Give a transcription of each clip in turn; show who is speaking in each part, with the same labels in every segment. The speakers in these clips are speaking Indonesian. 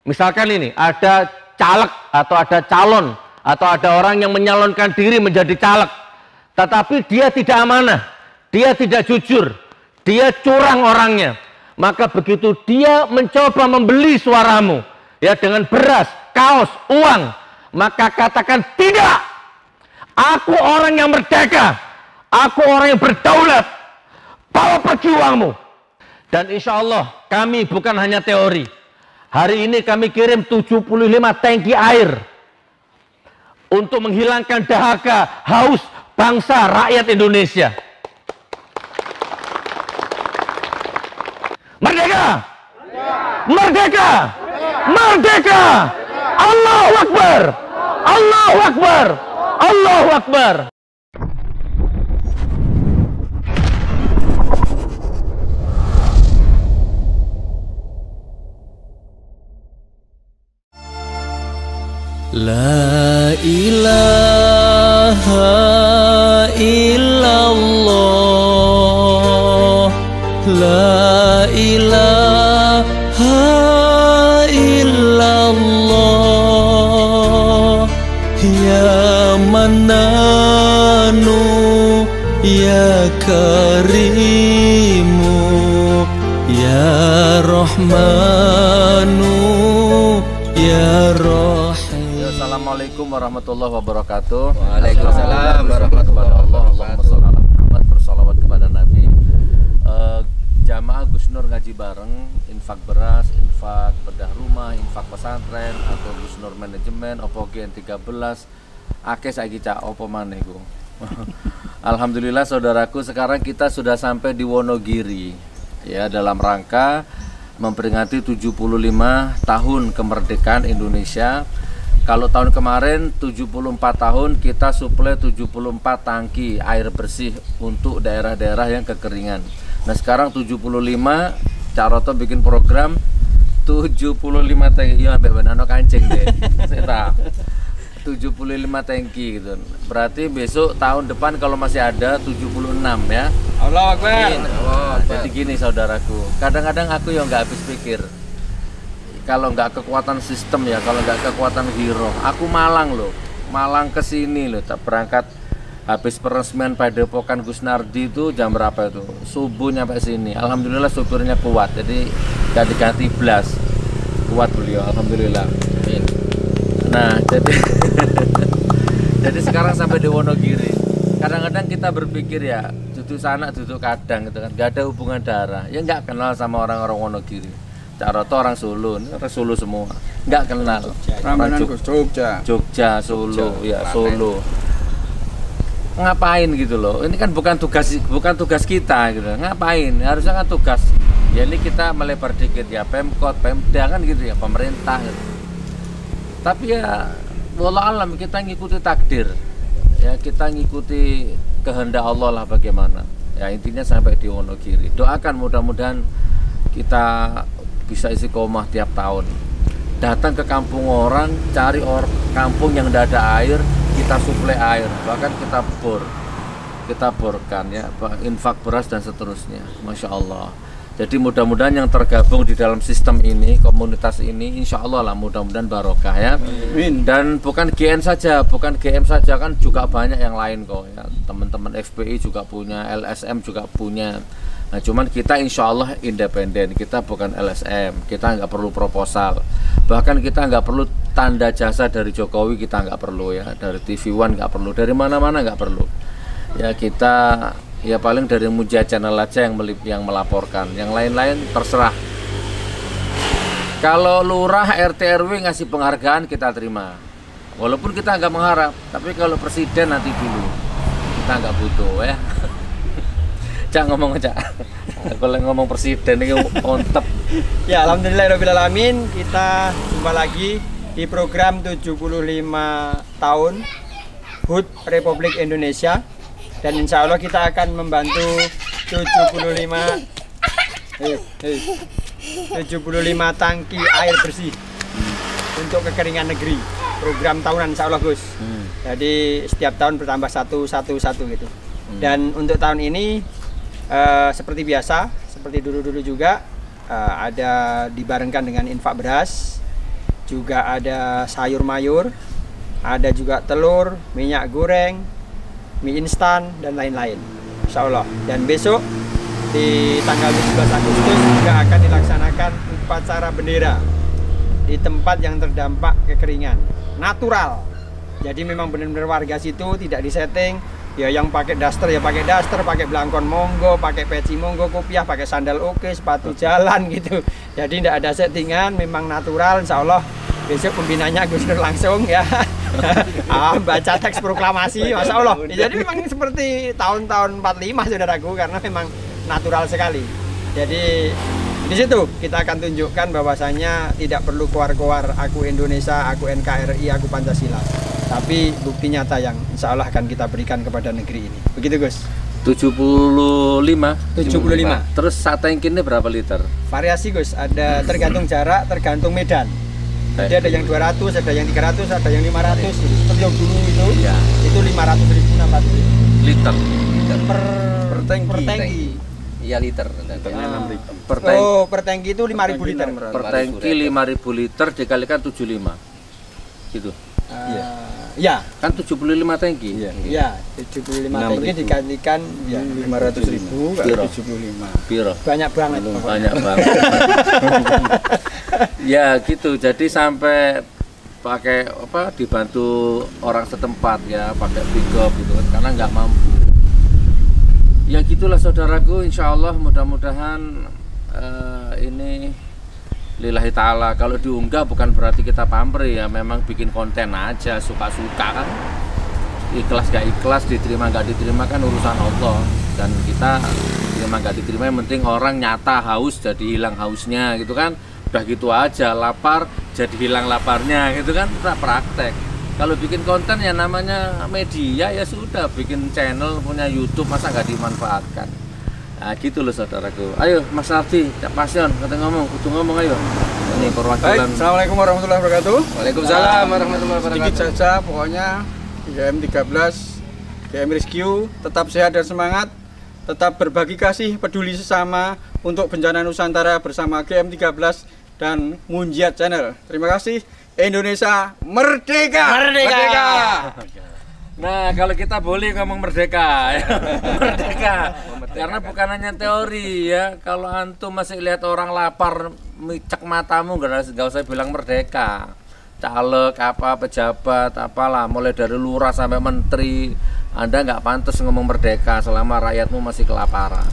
Speaker 1: Misalkan ini ada caleg atau ada calon atau ada orang yang menyalonkan diri menjadi caleg, tetapi dia tidak amanah, dia tidak jujur, dia curang orangnya, maka begitu dia mencoba membeli suaramu ya dengan beras, kaos, uang, maka katakan tidak. Aku orang yang merdeka, aku orang yang berdaulat. Bawa pergi uangmu. Dan insya Allah kami bukan hanya teori. Hari ini kami kirim 75 tangki air untuk menghilangkan dahaga, haus bangsa rakyat Indonesia. Merdeka! Merdeka! Merdeka! Allahu Akbar! Allahu Akbar! Allahu Akbar!
Speaker 2: La ilaha illallah, la ilaha illallah, ya Mannanu ya Karimu ya Rahmanu ya Rahim.
Speaker 1: Assalamualaikum warahmatullahi wabarakatuh.
Speaker 3: Waalaikumsalam warahmatullahi wabarakatuh.
Speaker 1: Muhammad bersalawat kepada Nabi. Jamaah Gus Nur ngaji bareng, infak beras, infak bedah rumah, infak pesantren atau Gus Nur manajemen, opo GN13. Akeh saiki cak opo maneh iku. Alhamdulillah saudaraku, sekarang kita sudah sampai di Wonogiri ya, dalam rangka memperingati 75 tahun kemerdekaan Indonesia. Kalau tahun kemarin 74 tahun kita suplai 74 tangki air bersih untuk daerah-daerah yang kekeringan. Nah sekarang 75, Cak Roto bikin program 75 tangki. Iya ambek benano kancing deh. Saya 75 tangki gitu. Berarti besok tahun depan kalau masih ada 76 ya.
Speaker 3: Allahu Akbar.
Speaker 1: Jadi gini saudaraku, kadang-kadang aku yang nggak habis pikir. Kalau nggak kekuatan sistem ya, kalau nggak kekuatan hero, aku Malang loh, Malang kesini loh, tak berangkat habis peresmian Padepokan Gus Nardi itu jam berapa itu? Subuh nyampe sini. Alhamdulillah supirnya kuat, jadi nggak diganti blas, kuat beliau, alhamdulillah. Nah jadi sekarang sampai di Wonogiri. Kadang-kadang kita berpikir ya, duduk sana duduk kadang gitu kan, nggak ada hubungan darah, ya nggak kenal sama orang-orang Wonogiri. Cak Roto orang Solo, ini orang Solo semua, nggak kenal.
Speaker 3: Ramadan Jogja,
Speaker 1: Solo, ya Solo. Ngapain gitu loh? Ini kan bukan tugas kita gitu. Ngapain? Harusnya kan tugas. Ya ini kita melebar dikit ya, Pemkot, Pemda kan gitu ya, pemerintah. Gitu. Tapi ya, wallah alam kita ngikuti takdir. Ya kita ngikuti kehendak Allah lah bagaimana. Ya intinya sampai di Wonogiri. Doakan mudah-mudahan kita bisa istiqomah tiap tahun, datang ke kampung orang, cari kampung yang tidak ada air, kita suplai air, bahkan kita borkan ya, infak beras dan seterusnya. Masya Allah. Jadi mudah-mudahan yang tergabung di dalam sistem ini, komunitas ini, insya Allah lah mudah-mudahan barokah ya.
Speaker 3: Amin.
Speaker 1: Dan bukan GN saja, bukan GM saja, kan juga banyak yang lain kok ya. Teman-teman FPI juga punya, LSM juga punya. Nah cuman kita insya Allah independen, kita bukan LSM, kita nggak perlu proposal, bahkan kita nggak perlu tanda jasa dari Jokowi, kita nggak perlu ya, dari TV One nggak perlu, dari mana-mana nggak perlu ya. Kita ya paling dari Muja Channel aja yang melaporkan, yang lain-lain terserah. Kalau lurah RT RW ngasih penghargaan kita terima, walaupun kita nggak mengharap, tapi kalau presiden nanti dulu, kita nggak butuh ya. Cak ngomong aja. Kalau ngomong presiden ini ontep.
Speaker 3: Ya alhamdulillahirobbilalamin, kita jumpa lagi di program 75 tahun HUT Republik Indonesia, dan insya Allah kita akan membantu 75 tangki air bersih untuk kekeringan negeri. Program tahunan insya Allah Gus. Jadi setiap tahun bertambah satu gitu. Dan untuk tahun ini seperti biasa, seperti dulu-dulu juga ada dibarengkan dengan infak beras, juga ada sayur mayur, ada juga telur, minyak goreng, mie instan, dan lain-lain. Insya Allah. Dan besok di tanggal 17 Agustus juga akan dilaksanakan upacara bendera di tempat yang terdampak kekeringan natural. Jadi memang benar-benar warga situ tidak disetting. Ya yang pakai daster ya pakai daster, pakai belangkon monggo, pakai peci monggo, kopiah, pakai sandal oke, sepatu jalan gitu. Jadi tidak ada settingan, memang natural. Insya Allah besok pembinanya Gus Nur langsung ya. Baca teks proklamasi, Masya Allah. Ya, jadi memang seperti tahun-tahun 45 saudaraku, karena memang natural sekali. Jadi di situ kita akan tunjukkan bahwasanya tidak perlu keluar-keluar aku Indonesia, aku NKRI, aku Pancasila. Tapi bukti nyata yang insya Allah akan kita berikan kepada negeri ini. Begitu Gus.
Speaker 1: 75. Terus saat tank ini berapa liter?
Speaker 3: Variasi Gus, ada tergantung jarak, tergantung medan. Jadi ada yang 200, ada yang 300, ada yang 500. Seperti yang dulu itu,
Speaker 1: ya.
Speaker 3: Itu 500.000, 600.000
Speaker 1: Liter.
Speaker 3: per tangki.
Speaker 4: Iya liter.
Speaker 1: Per tank.
Speaker 3: Oh, per tangki itu 5.000 liter.
Speaker 1: Per tangki 5.000 liter dikalikan 75. Gitu.
Speaker 3: Ya,
Speaker 1: Kan 75 tangki.
Speaker 3: ya 75 tangki dikalikan ya
Speaker 4: 500.000 kali
Speaker 1: Piro?
Speaker 4: 75.
Speaker 1: Piro?
Speaker 3: banyak banget.
Speaker 1: Banyak banget. Ya gitu. Jadi sampai pakai apa dibantu orang setempat ya, pakai pick-up gitu kan, karena nggak mampu. Ya gitulah saudaraku, insya Allah mudah-mudahan ini lillahi ta'ala. Kalau diunggah bukan berarti kita pamrih ya, memang bikin konten aja, suka-suka kan. Ikhlas gak ikhlas, diterima gak diterima kan urusan Allah. Dan kita diterima gak diterima, yang penting orang nyata haus jadi hilang hausnya gitu kan. Udah gitu aja, lapar jadi hilang laparnya gitu kan, kita praktek. Kalau bikin konten ya namanya media ya sudah, bikin channel, punya YouTube, masa nggak dimanfaatkan. Nah gitu loh saudaraku. Ayo Mas Ardi, Cak Pasion, kata ngomong, kudu ngomong ayo. Ini perwakilan.
Speaker 4: Assalamualaikum warahmatullahi wabarakatuh.
Speaker 1: Waalaikumsalam warahmatullahi wabarakatuh.
Speaker 4: Sedikit saja pokoknya GM 13, GM Rescue tetap sehat dan semangat, tetap berbagi kasih, peduli sesama untuk bencana Nusantara bersama GM 13 dan Munjiat Channel. Terima kasih. Indonesia merdeka!
Speaker 3: Merdeka!
Speaker 1: Nah, kalau kita boleh ngomong merdeka, ya. Merdeka. Karena bukan hanya teori ya. Kalau antum masih lihat orang lapar, micek matamu, nggak usah bilang merdeka. Caleg, apa pejabat, apalah, mulai dari lurah sampai menteri, Anda nggak pantas ngomong merdeka selama rakyatmu masih kelaparan.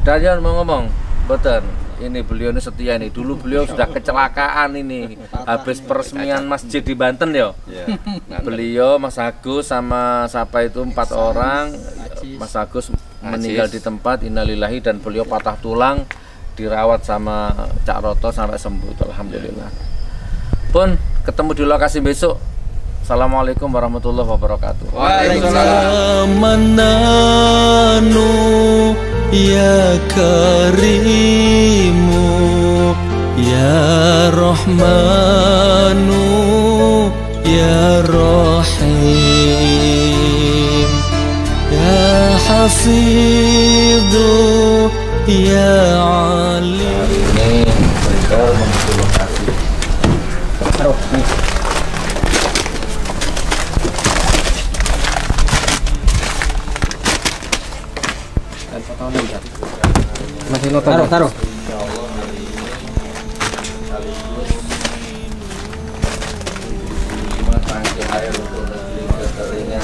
Speaker 1: Dan mau ngomong, betul. Ini beliau ini setia nih. Dulu beliau sudah kecelakaan ini habis peresmian masjid di Banten ya. Beliau Mas Agus sama siapa itu 4 orang. Mas Agus meninggal di tempat, innalillahi, dan beliau patah tulang, dirawat sama Cak Roto sampai sembuh itu, alhamdulillah. Pun ketemu di lokasi besok. Assalamualaikum warahmatullahi wabarakatuh.
Speaker 2: Waalaikumsalam. Mananu ya karimu ya rahmanu ya rahim ya hafidhu ya alim.
Speaker 1: Ini mereka menuju lokasi.
Speaker 3: Taruh.
Speaker 1: Tangki air untuk negeri kekeringan.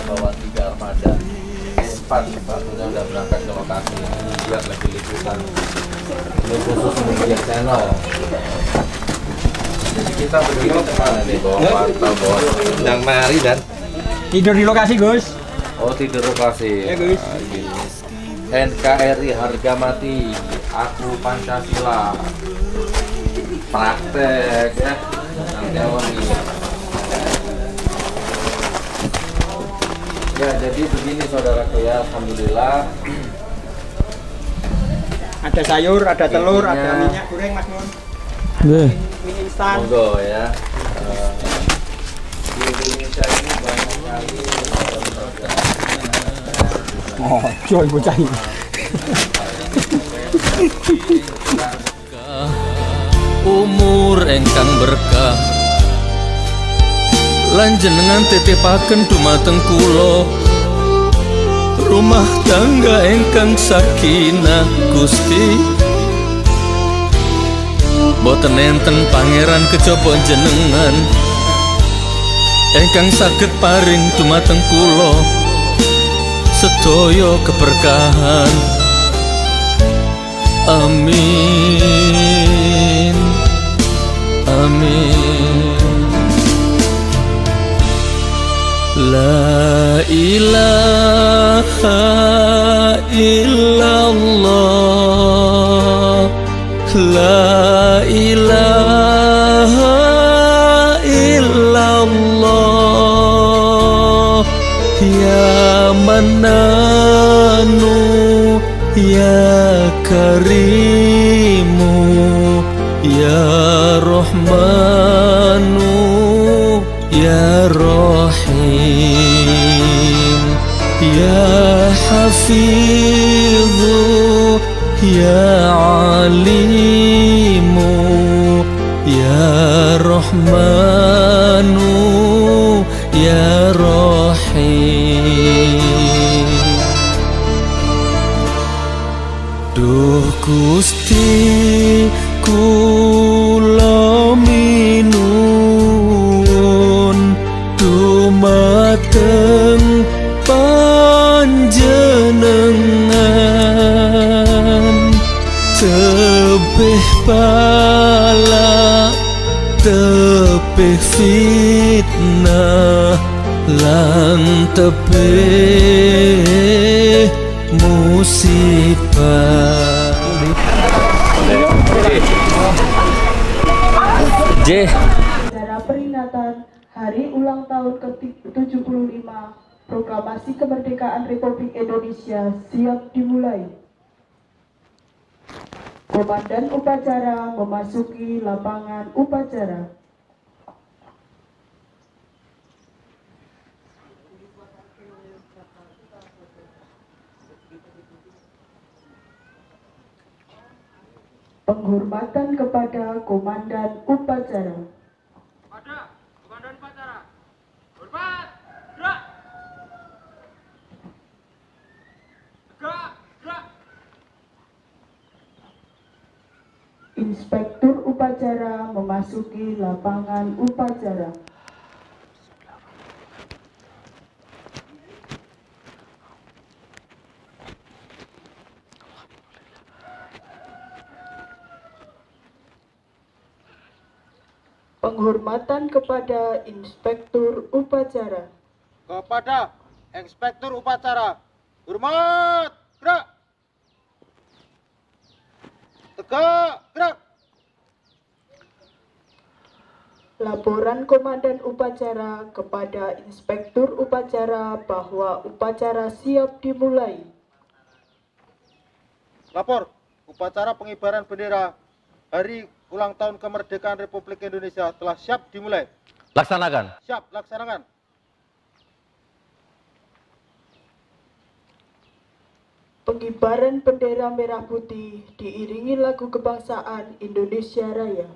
Speaker 1: Bawa 3 armada, 4 udah berangkat ke lokasi. Lihat lagi liputan. Ini khusus Munjiat Channel. Jadi kita begini kemana nih, bawa pantau, bawa
Speaker 4: Undang mari dan
Speaker 3: Tidur di lokasi Gus.
Speaker 1: oh tidur lokasi.
Speaker 3: Ya, Gus.
Speaker 1: NKRI harga mati, aku Pancasila. Praktek ya. Teori. Ya jadi begini saudaraku ya, alhamdulillah.
Speaker 3: Ada sayur, ada telur,
Speaker 1: Intinya-
Speaker 3: ada minyak goreng Mas Mun.
Speaker 2: Nggih.
Speaker 3: Mie instan.
Speaker 1: Monggo ya. Di Indonesia ini banyak sekali
Speaker 3: Oh, coy bocah ini.
Speaker 2: engkang berkah lan jenengan titipaken dumateng kula rumah tangga engkang sakinah Gusti. Boten enten pangeran kejaba jenengan engkang saged paring dumateng kula sedaya keberkahan. Amin, amin. La ilaha illallah, la ilaha illallah, ya Mannanu ya Karimu ya Rahmanu ya Rahim ya Hafidhu ya Alimu ya Rahmanu ya Rahim. Duh Gusti kula minun dumateng panjenengan tebih bala tebih fitnah lan tebih musibah. J.
Speaker 5: Acara peringatan Hari Ulang Tahun ke-75 Proklamasi Kemerdekaan Republik Indonesia siap dimulai. Komandan upacara memasuki lapangan upacara. Penghormatan kepada Komandan Upacara.
Speaker 3: Pada Komandan Upacara. Hormat, gerak. Tegak, gerak.
Speaker 5: Inspektur Upacara memasuki lapangan upacara. Penghormatan kepada Inspektur Upacara.
Speaker 4: Kepada Inspektur Upacara, hormat, gerak. Tegak, gerak.
Speaker 5: Laporan Komandan Upacara kepada Inspektur Upacara bahwa upacara siap dimulai.
Speaker 4: Lapor, upacara pengibaran bendera Hari Ulang Tahun Kemerdekaan Republik Indonesia telah siap dimulai.
Speaker 1: Laksanakan.
Speaker 4: Siap, laksanakan.
Speaker 5: Pengibaran bendera merah putih diiringi lagu kebangsaan Indonesia Raya.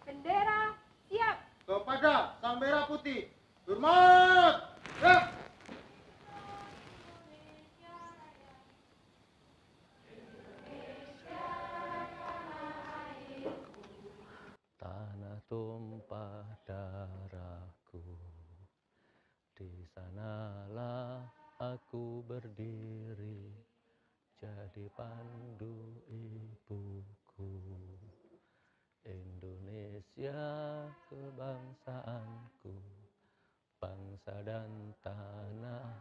Speaker 6: Bendera siap.
Speaker 4: Kepada Sang Merah Putih, hormat, gerak.
Speaker 2: Tanah tumpah darahku, di sanalah aku berdiri, jadi pandu ibuku. Indonesia kebangsaanku, bangsa dan tanah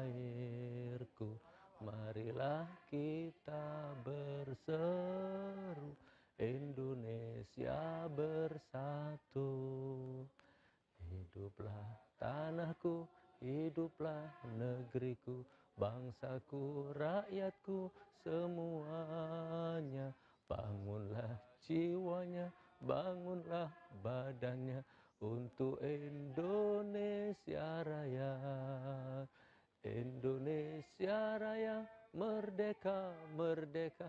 Speaker 2: airku. Marilah kita berseru, Indonesia bersatu. Hiduplah tanahku, hiduplah negeriku, bangsaku, rakyatku semuanya. Bangunlah jiwanya, bangunlah badannya untuk Indonesia Raya. Indonesia Raya, merdeka, merdeka,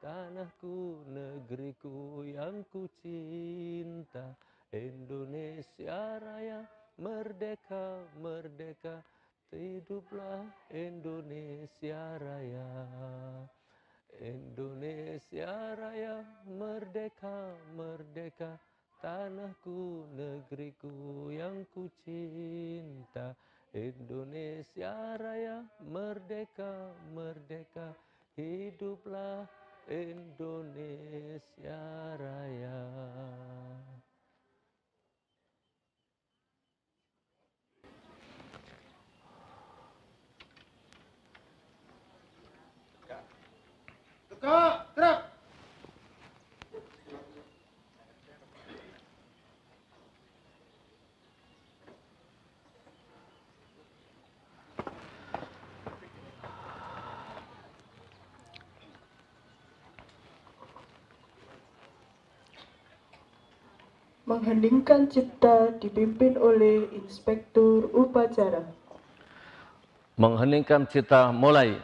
Speaker 2: tanahku, negeriku yang ku cinta. Indonesia Raya, merdeka, merdeka, hiduplah Indonesia Raya. Indonesia Raya, merdeka, merdeka, tanahku, negeriku yang ku cinta. Indonesia Raya, merdeka, merdeka, hiduplah Indonesia Raya.
Speaker 5: Mengheningkan cipta dipimpin oleh Inspektur Upacara.
Speaker 1: Mengheningkan cipta mulai.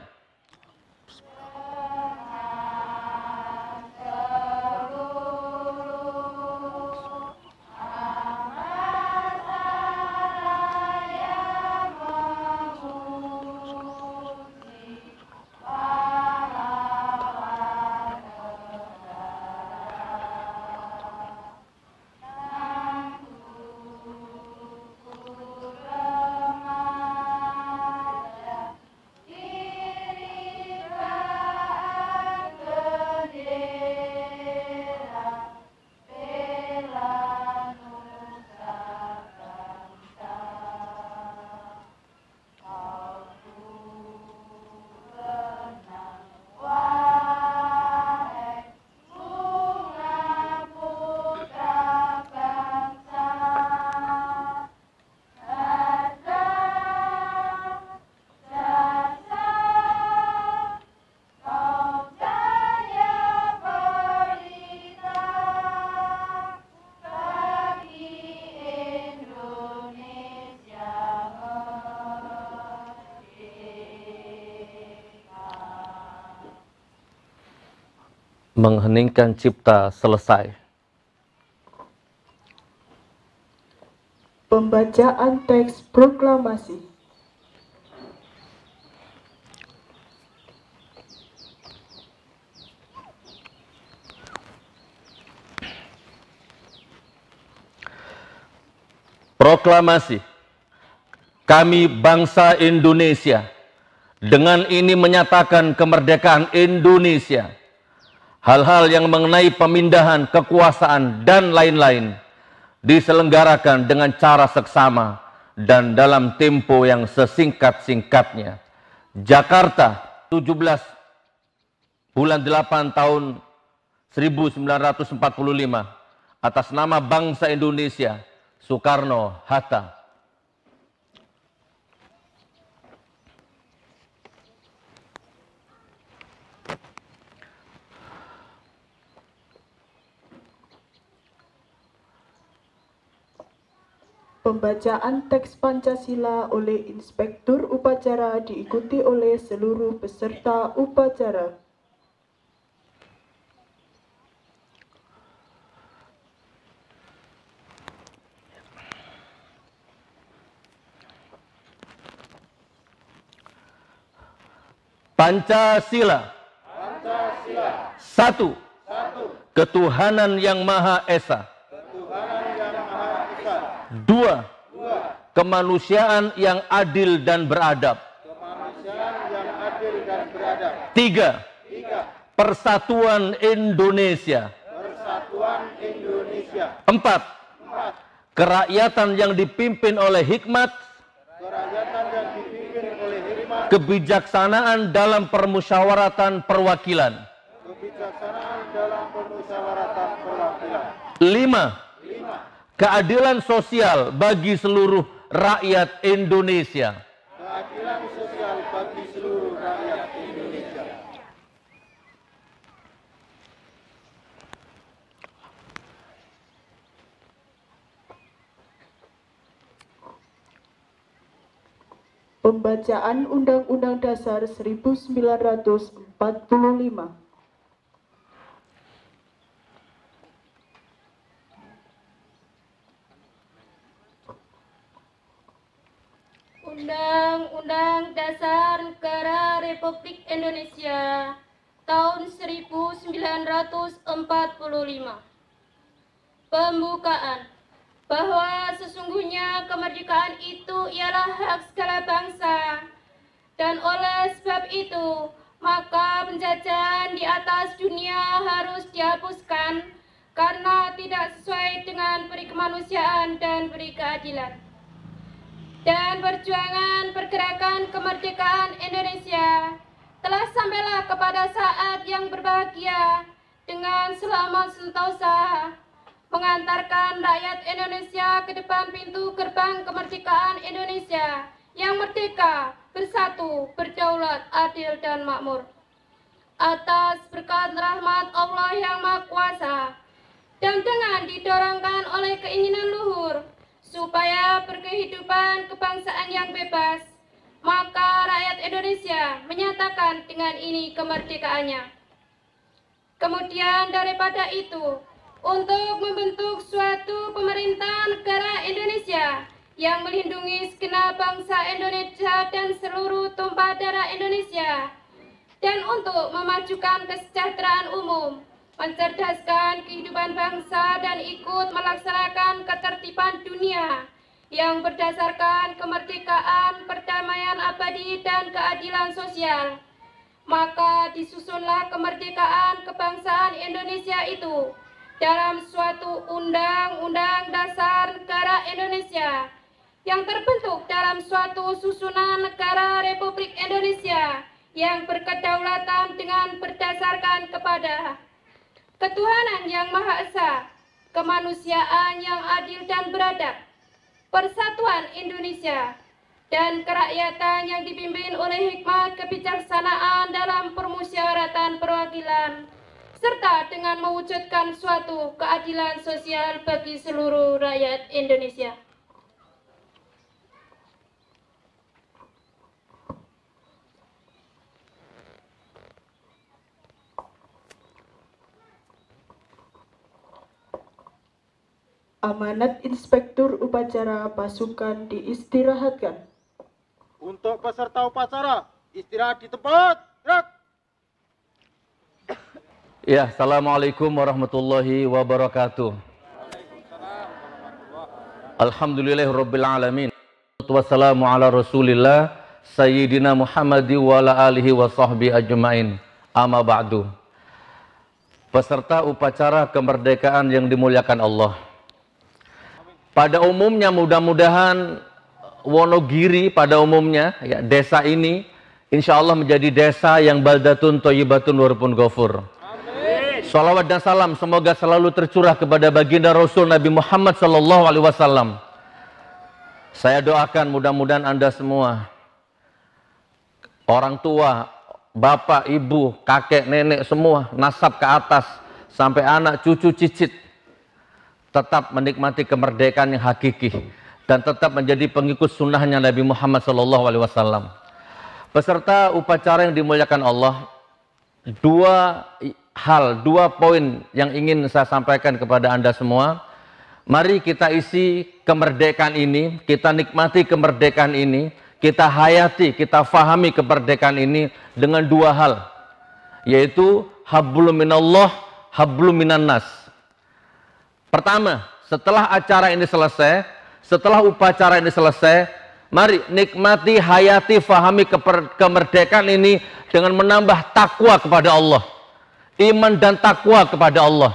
Speaker 1: Mengheningkan cipta selesai.
Speaker 5: Pembacaan teks proklamasi.
Speaker 1: Proklamasi. Kami bangsa Indonesia dengan ini menyatakan kemerdekaan Indonesia. Hal-hal yang mengenai pemindahan kekuasaan dan lain-lain diselenggarakan dengan cara seksama dan dalam tempo yang sesingkat-singkatnya. Jakarta, 17 bulan 8 tahun 1945, atas nama bangsa Indonesia, Soekarno-Hatta.
Speaker 5: Pembacaan teks Pancasila oleh Inspektur Upacara diikuti oleh seluruh peserta upacara.
Speaker 1: Pancasila. Satu. Ketuhanan yang Maha Esa. Dua. Kemanusiaan yang adil dan beradab. Tiga. Persatuan Indonesia. Empat. Kerakyatan yang dipimpin oleh hikmat, kebijaksanaan dalam permusyawaratan perwakilan. Lima. Keadilan sosial bagi seluruh rakyat Indonesia.
Speaker 4: Keadilan sosial bagi seluruh rakyat Indonesia.
Speaker 5: Pembacaan Undang-Undang Dasar 1945.
Speaker 6: Undang-Undang Dasar Negara Republik Indonesia tahun 1945. Pembukaan. Bahwa sesungguhnya kemerdekaan itu ialah hak segala bangsa, dan oleh sebab itu maka penjajahan di atas dunia harus dihapuskan karena tidak sesuai dengan peri kemanusiaan dan peri keadilan. Dan perjuangan pergerakan kemerdekaan Indonesia telah sampailah kepada saat yang berbahagia dengan selamat sentosa mengantarkan rakyat Indonesia ke depan pintu gerbang kemerdekaan Indonesia yang merdeka, bersatu, berdaulat, adil, dan makmur. Atas berkat rahmat Allah yang Maha Kuasa dan dengan didorongkan oleh keinginan luhur supaya berkehidupan kebangsaan yang bebas, maka rakyat Indonesia menyatakan dengan ini kemerdekaannya. Kemudian daripada itu, untuk membentuk suatu pemerintah negara Indonesia yang melindungi segenap bangsa Indonesia dan seluruh tumpah darah Indonesia, dan untuk memajukan kesejahteraan umum, mencerdaskan kehidupan bangsa dan ikut melaksanakan ketertiban dunia yang berdasarkan kemerdekaan, perdamaian abadi, dan keadilan sosial, maka disusunlah kemerdekaan kebangsaan Indonesia itu dalam suatu Undang-Undang Dasar Negara Indonesia yang terbentuk dalam suatu susunan negara Republik Indonesia yang berkedaulatan dengan berdasarkan kepada ketuhanan yang Maha Esa, kemanusiaan yang adil dan beradab, persatuan Indonesia, dan kerakyatan yang dipimpin oleh hikmat kebijaksanaan dalam permusyawaratan perwakilan, serta dengan mewujudkan suatu keadilan sosial bagi seluruh rakyat Indonesia.
Speaker 5: Amanat Inspektur Upacara Pasukan diistirahatkan.
Speaker 4: Untuk peserta upacara, istirahat di tempat. Gerak.
Speaker 1: Ya, assalamualaikum warahmatullahi wabarakatuh. Alhamdulillahirabbil alamin. Wassalamu ala Rasulillah Sayyidina Muhammad wa ala alihi wa sahbihi ajmain. Amma ba'du. Peserta upacara kemerdekaan yang dimuliakan Allah. Pada umumnya mudah-mudahan Wonogiri pada umumnya ya, desa ini insya Allah menjadi desa yang baldatun thayyibatun warpun ghafur. Salawat dan salam semoga selalu tercurah kepada baginda Rasul Nabi Muhammad SAW. Saya doakan mudah-mudahan Anda semua, orang tua, bapak, ibu, kakek, nenek semua, nasab ke atas sampai anak, cucu, cicit, tetap menikmati kemerdekaan yang hakiki dan tetap menjadi pengikut sunnahnya Nabi Muhammad SAW. Peserta upacara yang dimuliakan Allah, dua poin yang ingin saya sampaikan kepada Anda semua. Mari kita isi kemerdekaan ini, kita nikmati kemerdekaan ini, kita hayati, kita fahami kemerdekaan ini dengan dua hal, yaitu hablum minallah, hablum minannas. Pertama, setelah acara ini selesai, setelah upacara ini selesai, mari nikmati, hayati, fahami kemerdekaan ini dengan menambah takwa kepada Allah. Iman dan takwa kepada Allah.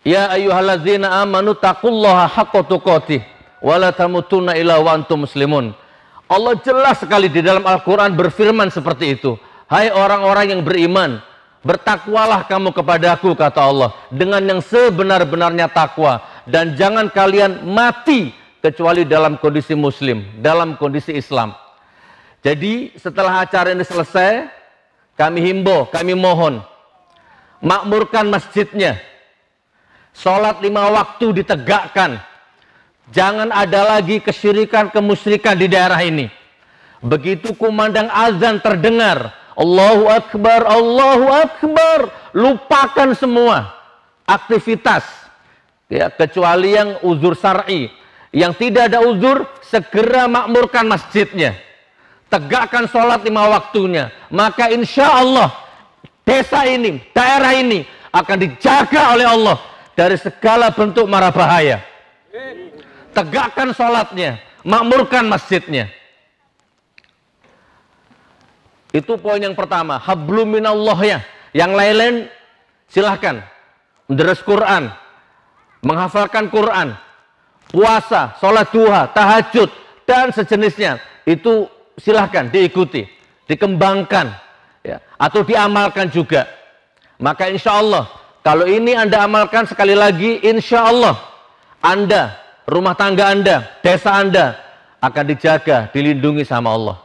Speaker 1: Ya ayyuhallazina amanu taqullaha haqqa tuqatih wa la tamutunna illa wa antum muslimun. Allah jelas sekali di dalam Al-Qur'an berfirman seperti itu. Hai orang-orang yang beriman, bertakwalah kamu kepadaku, kata Allah, dengan yang sebenar-benarnya takwa, dan jangan kalian mati
Speaker 2: kecuali dalam kondisi muslim, dalam kondisi Islam. Jadi setelah acara ini selesai, kami himbau, kami mohon, makmurkan masjidnya, sholat 5 waktu ditegakkan, jangan ada lagi kesyirikan, kemusyrikan di daerah ini. Begitu kumandang azan terdengar, Allahu Akbar, Allahu Akbar, lupakan semua aktivitas, ya, kecuali yang uzur syar'i. Yang tidak ada uzur, segera makmurkan masjidnya, tegakkan sholat 5 waktunya, maka insya Allah desa ini, daerah ini akan dijaga oleh Allah dari segala bentuk mara bahaya. Tegakkan sholatnya, makmurkan masjidnya. Itu poin yang pertama, hablum minallah ya. Yang lain-lain silahkan menderes Quran, menghafalkan Quran, puasa, sholat duha, tahajud, dan sejenisnya. Itu silahkan diikuti, dikembangkan, ya, atau diamalkan juga. Maka insya Allah, kalau ini Anda amalkan sekali lagi, insya Allah Anda, rumah tangga Anda, desa Anda akan dijaga, dilindungi sama Allah.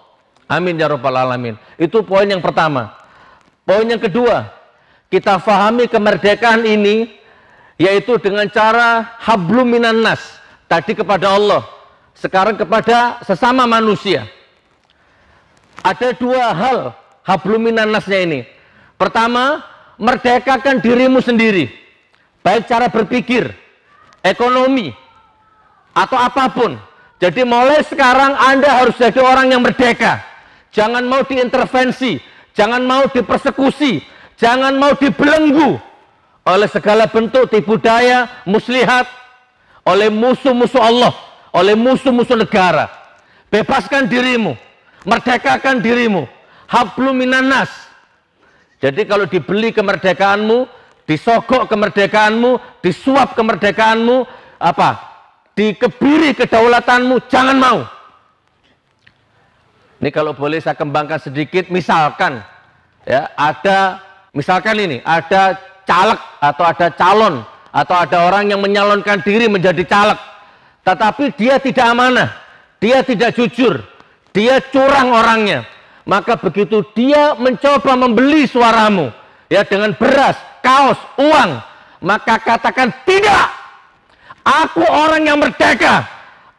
Speaker 2: Amin ya rabbal alamin. Itu poin yang pertama. Poin yang kedua, kita fahami kemerdekaan ini yaitu dengan cara hablum minan nas. Tadi kepada Allah, sekarang kepada sesama manusia. Ada 2 hal hablum minan nasnya ini. Pertama, merdekakan dirimu sendiri, baik cara berpikir, ekonomi, atau apapun. Jadi mulai sekarang Anda harus jadi orang yang merdeka. Jangan mau diintervensi, jangan mau dipersekusi, jangan mau dibelenggu oleh segala bentuk tipu daya, muslihat, oleh musuh-musuh Allah, oleh musuh-musuh negara. Bebaskan dirimu, merdekakan dirimu, hablum minan nas. Jadi kalau dibeli kemerdekaanmu, disogok kemerdekaanmu, disuap kemerdekaanmu, dikebiri kedaulatanmu, jangan mau. Ini kalau boleh saya kembangkan sedikit, misalkan ya, misalkan ada caleg atau ada calon atau ada orang yang menyalonkan diri menjadi caleg, tetapi dia tidak amanah, dia tidak jujur, dia curang orangnya. Maka begitu dia mencoba membeli suaramu, ya, dengan beras, kaos, uang, maka katakan tidak. Aku orang yang merdeka,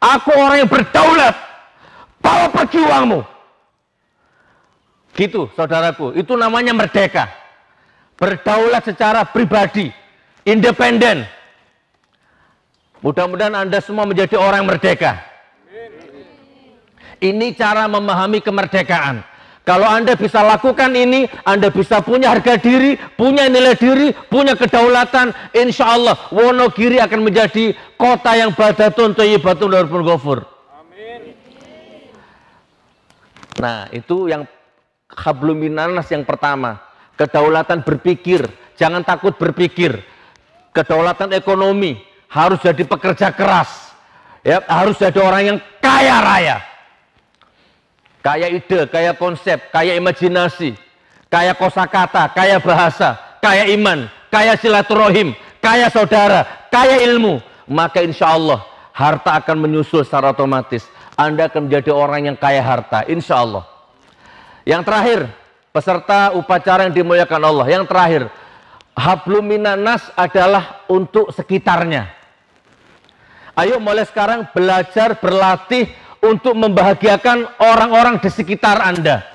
Speaker 2: aku orang yang berdaulat. Bawa pergi uangmu. Gitu, saudaraku. Itu namanya merdeka. Berdaulat secara pribadi, independen. Mudah-mudahan Anda semua menjadi orang yang merdeka. Ini cara memahami kemerdekaan. Kalau Anda bisa lakukan ini, Anda bisa punya harga diri, punya nilai diri, punya kedaulatan. Insya Allah, Wonogiri akan menjadi kota yang badatun, thayyibatun, darul ghafur. Nah, itu yang hablum minan nas yang pertama. Kedaulatan berpikir, jangan takut berpikir. Kedaulatan ekonomi, harus jadi pekerja keras. Ya, harus jadi orang yang kaya raya. Kaya ide, kaya konsep, kaya imajinasi, kaya kosakata, kaya bahasa, kaya iman, kaya silaturahim, kaya saudara, kaya ilmu. Maka insya Allah harta akan menyusul secara otomatis. Anda akan menjadi orang yang kaya harta, insya Allah. Yang terakhir, peserta upacara yang dimuliakan Allah. Yang terakhir, hablum minan nas adalah untuk sekitarnya. Ayo mulai sekarang belajar, berlatih untuk membahagiakan orang-orang di sekitar Anda.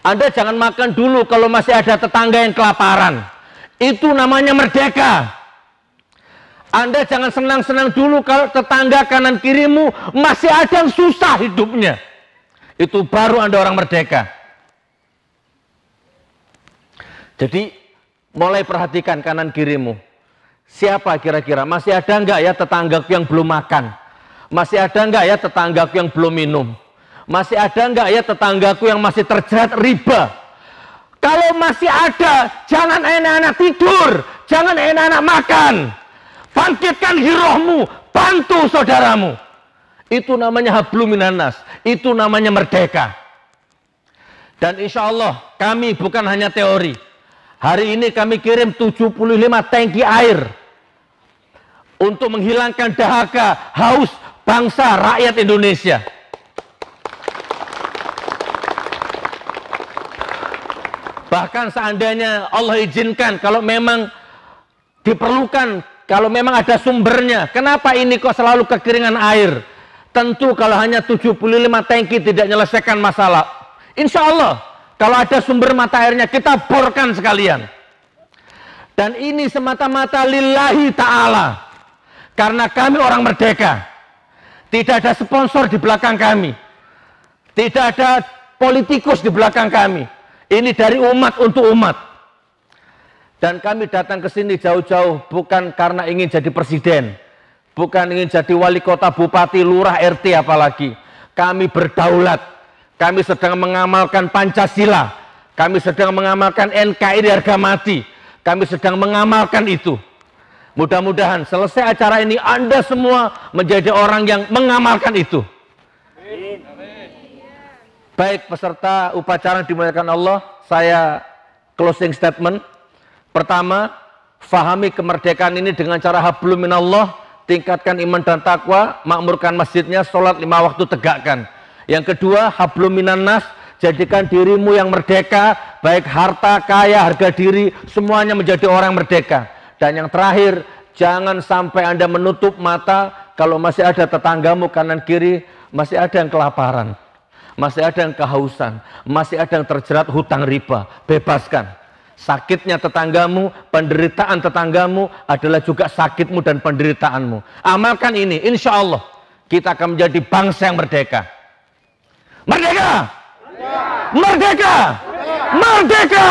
Speaker 2: Anda jangan makan dulu kalau masih ada tetangga yang kelaparan. Itu namanya merdeka. Anda jangan senang-senang dulu kalau tetangga kanan kirimu masih ada yang susah hidupnya. Itu baru Anda orang merdeka. Jadi mulai perhatikan kanan kirimu. Siapa kira-kira? Masih ada enggak ya tetanggaku yang belum makan? Masih ada enggak ya tetanggaku yang belum minum? Masih ada enggak ya tetanggaku yang masih terjerat riba? Kalau masih ada, jangan enak-enak tidur, jangan enak-enak makan. Bangkitkan girohmu, bantu saudaramu. Itu namanya hablum minan nas, itu namanya merdeka. Dan insya Allah kami bukan hanya teori. Hari ini kami kirim 75 tangki air untuk menghilangkan dahaga, haus, bangsa rakyat Indonesia. Bahkan seandainya Allah izinkan, kalau memang diperlukan, kalau memang ada sumbernya, kenapa ini kok selalu kekeringan air? Tentu kalau hanya 75 tangki tidak menyelesaikan masalah. Insya Allah, kalau ada sumber mata airnya, kita borkan sekalian. Dan ini semata-mata lillahi ta'ala. Karena kami orang merdeka. Tidak ada sponsor di belakang kami. Tidak ada politikus di belakang kami. Ini dari umat untuk umat. Dan kami datang ke sini jauh-jauh bukan karena ingin jadi presiden, bukan ingin jadi wali kota, bupati, lurah, RT apalagi. Kami berdaulat. Kami sedang mengamalkan Pancasila. Kami sedang mengamalkan NKRI harga mati. Kami sedang mengamalkan itu. Mudah-mudahan selesai acara ini Anda semua menjadi orang yang mengamalkan itu. Baik peserta upacara yang dimuliakan Allah, saya closing statement. Pertama, fahami kemerdekaan ini dengan cara hablum minallah, tingkatkan iman dan takwa, makmurkan masjidnya, sholat 5 waktu tegakkan. Yang kedua, hablum minannas, jadikan dirimu yang merdeka, baik harta, kaya, harga diri, semuanya menjadi orang merdeka. Dan yang terakhir, jangan sampai Anda menutup mata kalau masih ada tetanggamu kanan kiri, masih ada yang kelaparan. Masih ada yang kehausan, masih ada yang terjerat hutang riba, bebaskan. Sakitnya tetanggamu, penderitaan tetanggamu adalah juga sakitmu dan penderitaanmu. Amalkan ini, insya Allah kita akan menjadi bangsa yang merdeka. Merdeka! Merdeka! Merdeka!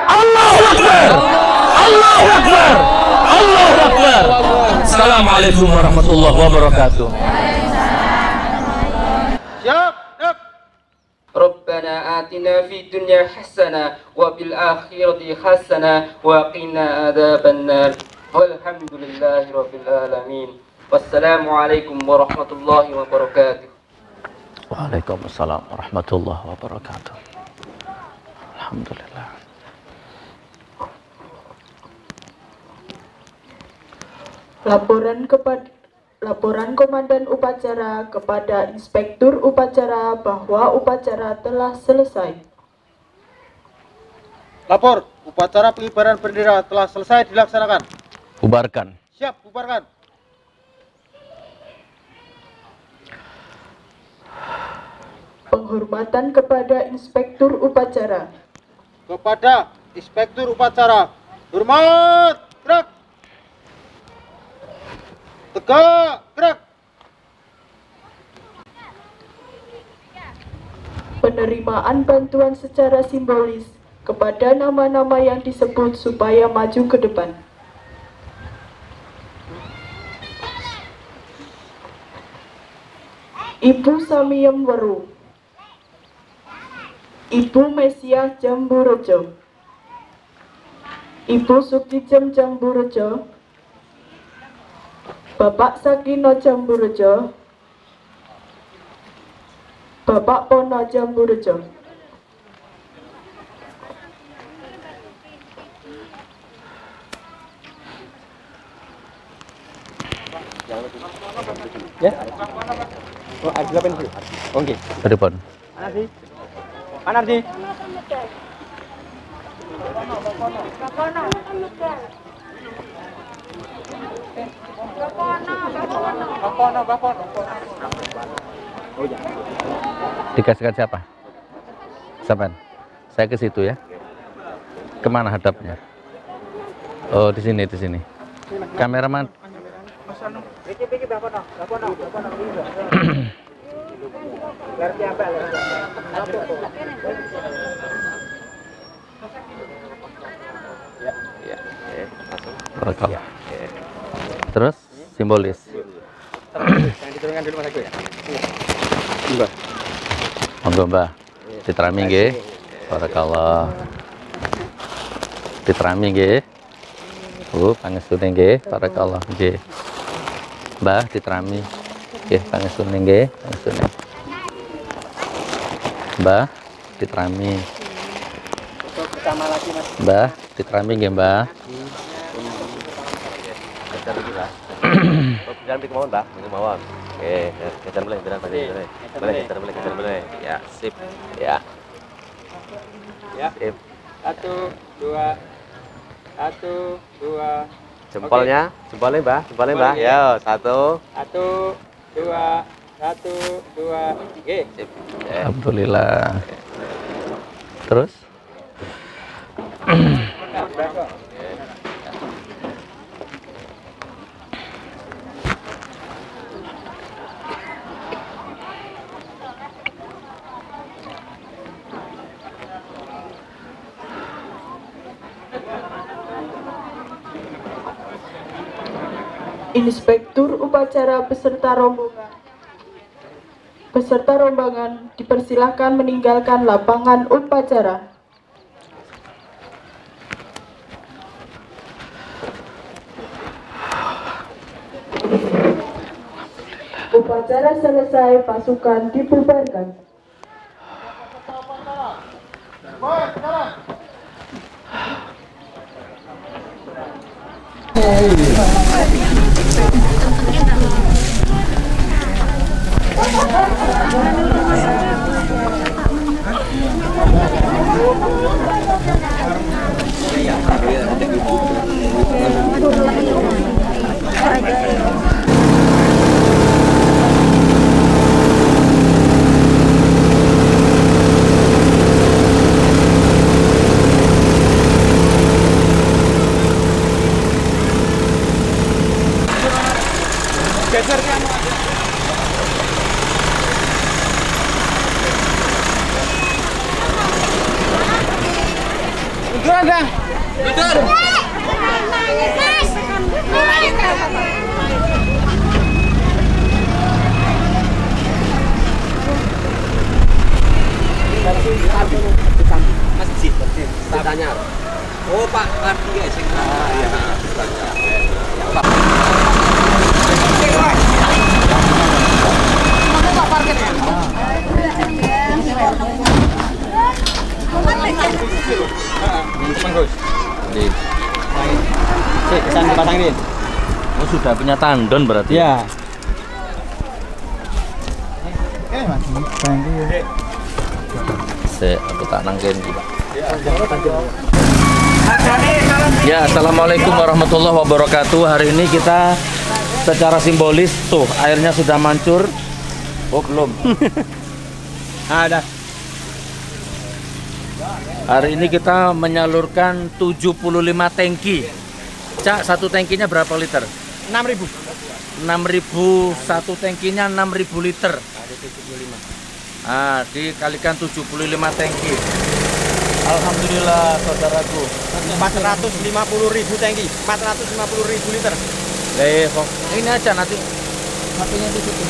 Speaker 2: Allahu Akbar! Allahu Akbar! Allahu Akbar! Assalamualaikum warahmatullahi wabarakatuh.
Speaker 7: ربنا آتنا في الدنيا حسنة وفي الآخرة حسنة وقنا عذاب النار والحمد لله رب العالمين والسلام عليكم ورحمة الله وبركاته.
Speaker 2: Waalaikumsalam warahmatullahi wabarakatuh. Alhamdulillah.
Speaker 5: Laporan Komandan Upacara kepada Inspektur Upacara bahwa upacara telah selesai.
Speaker 8: Lapor, upacara pengibaran bendera telah selesai dilaksanakan.
Speaker 2: Bubarkan.
Speaker 8: Siap, bubarkan.
Speaker 5: Penghormatan kepada Inspektur Upacara.
Speaker 8: Kepada Inspektur Upacara, hormat, gerak. Tegak, gerak.
Speaker 5: Penerimaan bantuan secara simbolis kepada nama-nama yang disebut supaya maju ke depan. Ibu Samiem Weru, Ibu Mesiah Jamburejo, Ibu Suktijem Jamburejo, Bapak Sakino Jamburejo, Bapak Pono Jamburejo.
Speaker 3: Ya. Oh, ada apa nih? Oke.
Speaker 2: Ke depan.
Speaker 3: Mana sih?
Speaker 2: Dikasihkan siapa? Siapa? Saya ke situ ya. Kemana hadapnya? Oh, di sini, di sini. Kameraman. Barakallah. Terus simbolis.
Speaker 3: Diturunkan dulu Mas Agus ya.
Speaker 8: Mbah.
Speaker 2: Monggo Mbah. Diterami nggih. Barakallah. Diterami nggih. Pangestune nggih. Barakallah nggih. Mbah diterami. Nggih, pangestune nggih, pangestune. Mbah diterami. Mbah diterami nggih, Mbah.
Speaker 1: Jangan bikin mawon, Mbah. Bikin mawon.
Speaker 2: Oke, kejar boleh, kejar boleh. Ya, sip. Ya.
Speaker 3: Ya.
Speaker 2: Sip.
Speaker 3: 1, 2. 1, 2.
Speaker 2: Jempolnya, Mbah.
Speaker 3: Jempolnya.
Speaker 2: Ya, 1.
Speaker 3: 1, 2. 1, 2. Oke.
Speaker 2: Sip.
Speaker 1: Alhamdulillah. Terus?
Speaker 5: Inspektur upacara beserta rombongan dipersilahkan meninggalkan lapangan upacara. Upacara selesai, pasukan dibubarkan.
Speaker 2: Oh, Pak Ardi ya, sing.
Speaker 3: Kesan dipasangin.
Speaker 1: Oh, sudah punya tandon berarti?
Speaker 3: Ya.
Speaker 1: Aku tak nangkin. Ya, assalamualaikum warahmatullahi wabarakatuh. Hari ini kita secara simbolis tuh airnya sudah mancur. Oh belum.
Speaker 3: Ada.
Speaker 1: Hari ini kita menyalurkan 75 tangki. Cak, satu tangkinya berapa liter?
Speaker 3: 6.000.
Speaker 1: 6.000, satu tangkinya 6.000 liter. Ah, dikalikan 75 tangki. Alhamdulillah saudaraku.
Speaker 3: 450.000 tangki, 450.000 liter.
Speaker 1: Kok ini aja nanti. HP-nya di situ.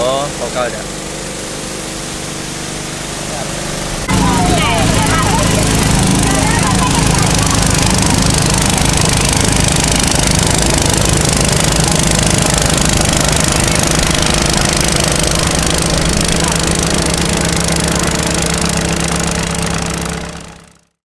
Speaker 1: Oh, vokalnya.